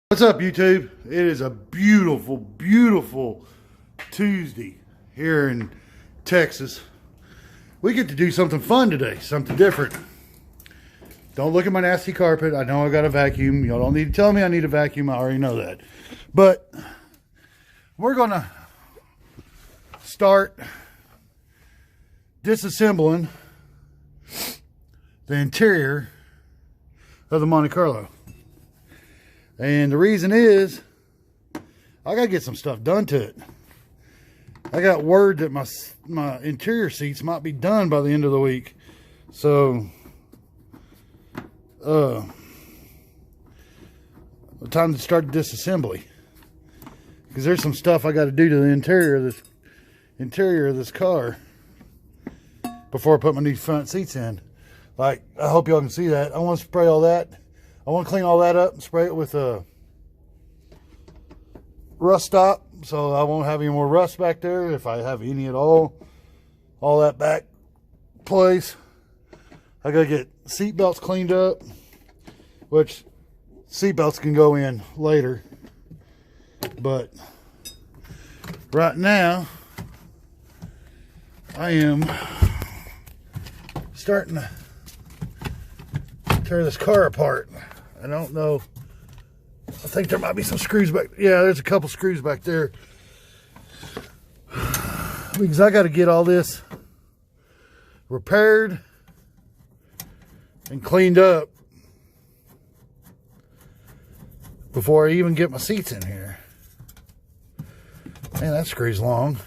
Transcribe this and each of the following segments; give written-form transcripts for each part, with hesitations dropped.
What's up, YouTube? It is a beautiful, beautiful Tuesday here in Texas. We get to do something fun today, something different. Don't look at my nasty carpet. I know I got a vacuum. Y'all don't need to tell me I need a vacuum. I already know that. But we're going to start disassembling the interior of the Monte Carlo. And the reason is, I got to get some stuff done to it. I got word that my interior seats might be done by the end of the week. So, time to start disassembly. Because there's some stuff I got to do to the interior of this car before I put my new front seats in. Like, I hope y'all can see that. I want to spray all that. I want to clean all that up and spray it with a rust stop, so I won't have any more rust back there, if I have any at all. All that back place. I gotta get seat belts cleaned up, which seat belts can go in later. But right now, I am starting to tear this car apart. I don't know. I think there might be some screws back. Yeah, there's a couple screws back there. Because I got to get all this repaired and cleaned up before I even get my seats in here. Man, that screw's long.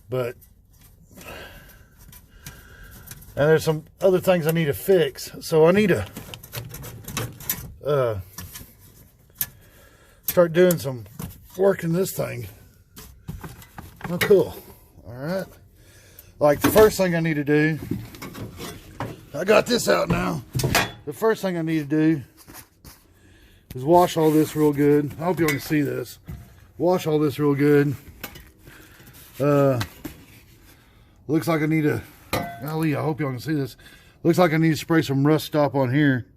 But and there's some other things I need to fix. So I need to start doing some work in this thing. Oh, cool. Alright. Like, the first thing I need to do, I got this out now. The first thing I need to do is wash all this real good. I hope y'all can see this. Wash all this real good. Looks like I need to, golly, I hope y'all can see this. Looks like I need to spray some rust stop on here.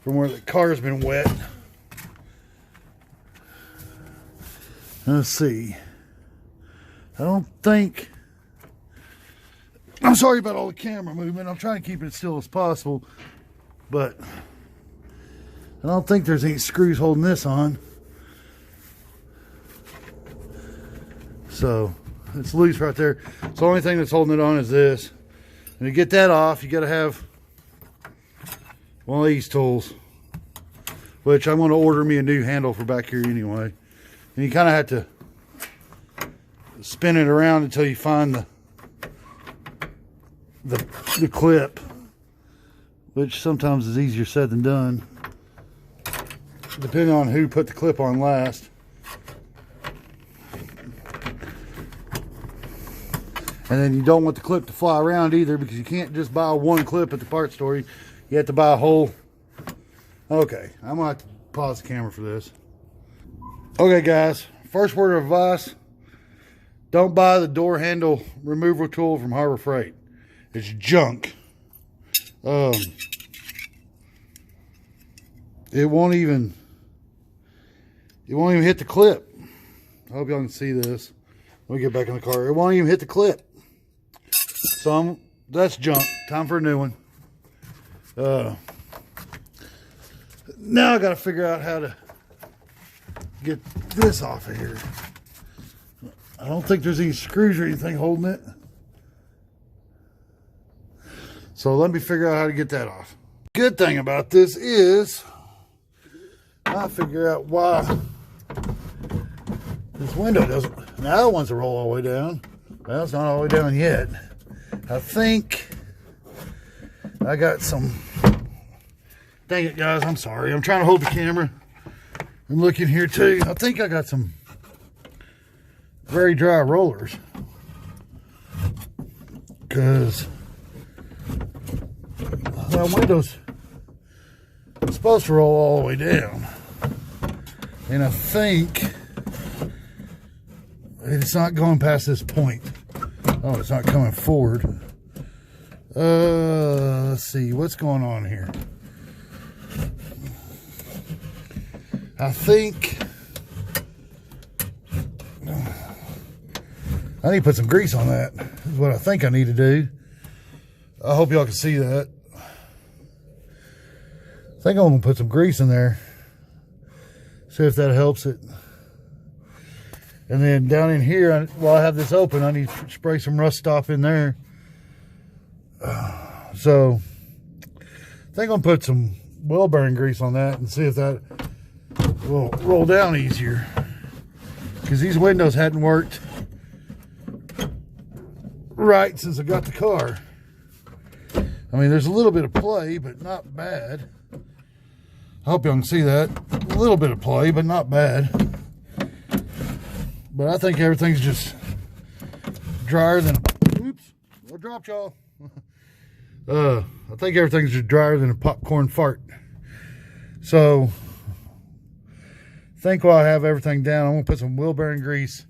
From where the car's been wet. Let's see. I don't think, I'm sorry about all the camera movement. I'm trying to keep it as still as possible, but I don't think there's any screws holding this on. So it's loose right there. So the only thing that's holding it on is this. And to get that off, you got to have one of these tools, which I'm going to order me a new handle for back here anyway. And you kind of have to spin it around until you find the clip, which sometimes is easier said than done, depending on who put the clip on last. And then you don't want the clip to fly around either, because you can't just buy one clip at the parts store. You have to buy a whole. Okay, I'm gonna have to pause the camera for this. Okay, guys, first word of advice: don't buy the door handle removal tool from Harbor Freight. It's junk. It won't even hit the clip. I hope y'all can see this. Let me get back in the car. It won't even hit the clip. So that's junk. Time for a new one. Now I got to figure out how to get this off of here. I don't think there's any screws or anything holding it. So let me figure out how to get that off. Good thing about this is I figure out why this window doesn't. Now it wants to roll all the way down. Well, it's not all the way down yet. I think I got some. Dang it, guys, I'm sorry. I'm trying to hold the camera. I'm looking here too. I think I got some very dry rollers, because that window's supposed to roll all the way down, and I think it's not going past this point. Oh, it's not coming forward. Let's see what's going on here. I think I need to put some grease on that. Is what I think I need to do. I hope y'all can see that. I think I'm gonna put some grease in there. See if that helps it. And then down in here, while I have this open, I need to spray some rust stop in there. So I think I'm gonna put some wheel bearing grease on that and see if that will roll down easier. Because these windows hadn't worked right since I got the car. I mean, there's a little bit of play, but not bad. I hope y'all can see that. A little bit of play, but not bad. But I think everything's just drier than, oops, I dropped y'all. I think everything's just drier than a popcorn fart. So, I think while I have everything down, I'm gonna put some wheel bearing grease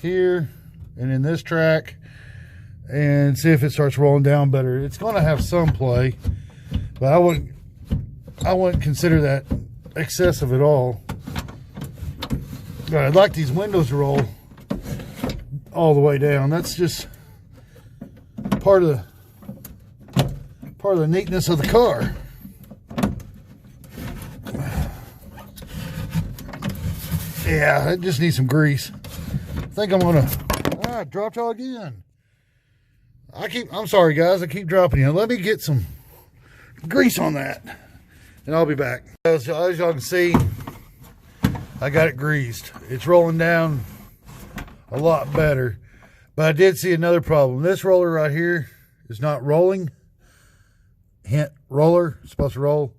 here and in this track and see if it starts rolling down better. It's gonna have some play, but I wouldn't consider that excessive at all. But I'd like these windows to roll all the way down. That's just part of the neatness of the car. Yeah, it just needs some grease. I think I'm gonna drop y'all again. I'm sorry guys, I keep dropping you. Let me get some grease on that and I'll be back. As y'all can see, I got it greased. It's rolling down a lot better. But I did see another problem. This roller right here is not rolling. Hint, roller, it's supposed to roll.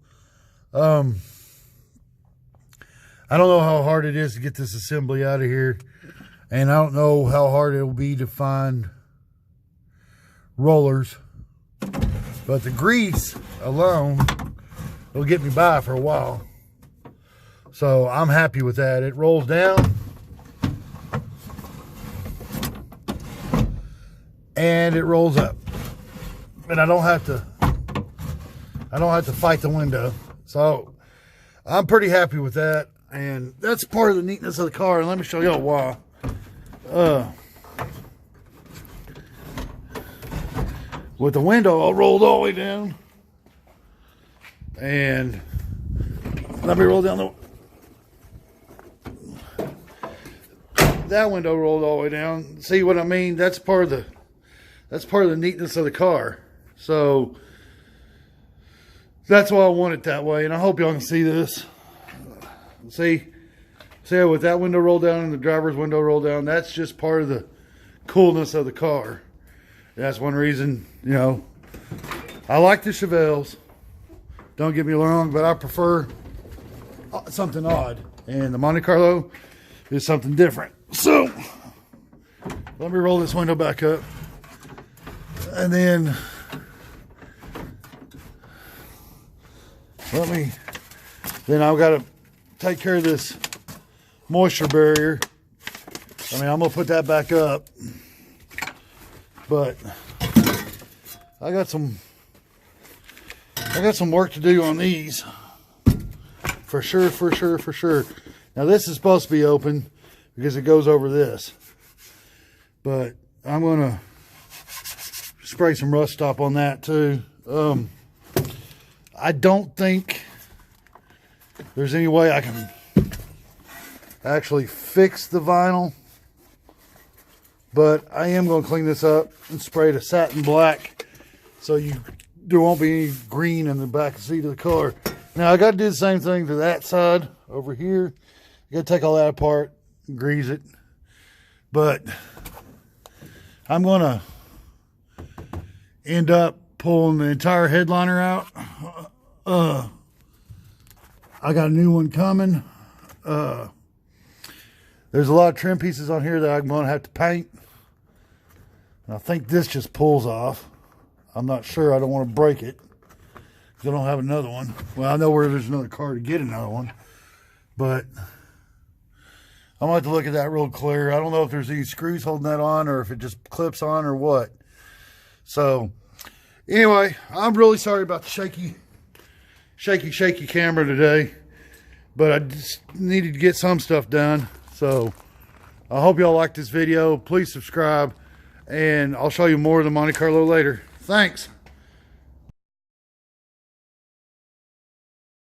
I don't know how hard it is to get this assembly out of here. And I don't know how hard it will be to find rollers. But the grease alone will get me by for a while. So I'm happy with that. It rolls down. And it rolls up. And I don't have to fight the window. So I'm pretty happy with that. And that's part of the neatness of the car. And let me show y'all why. With the window all rolled all the way down. And let me roll down that window rolled all the way down. See what I mean? That's part of the neatness of the car. So that's why I want it that way. And I hope y'all can see this. See with that window rolled down and the driver's window rolled down, that's just part of the coolness of the car. That's one reason, you know, I like the Chevelles. Don't get me wrong, but I prefer something odd. And the Monte Carlo is something different. So, let me roll this window back up. And then, I've got to take care of this moisture barrier. I mean, I'm going to put that back up. But I got some work to do on these. For sure. Now this is supposed to be open because it goes over this. But I'm going to spray some rust stop on that too. I don't think there's any way I can actually fix the vinyl. But I am going to clean this up and spray it a satin black so there won't be any green in the back seat of the car. Now I got to do the same thing to that side over here. I got to take all that apart and grease it. But I'm going to end up pulling the entire headliner out. I got a new one coming. There's a lot of trim pieces on here that I'm going to have to paint. And I think this just pulls off. I'm not sure. I don't want to break it because I don't have another one. Well, I know where there's another car to get another one. But I'm going to have to look at that real clear. I don't know if there's any screws holding that on or if it just clips on or what. So, anyway, I'm really sorry about the shaky camera today. but I just needed to get some stuff done. So I hope y'all like this video. Please subscribe, and I'll show you more of the Monte Carlo later. Thanks.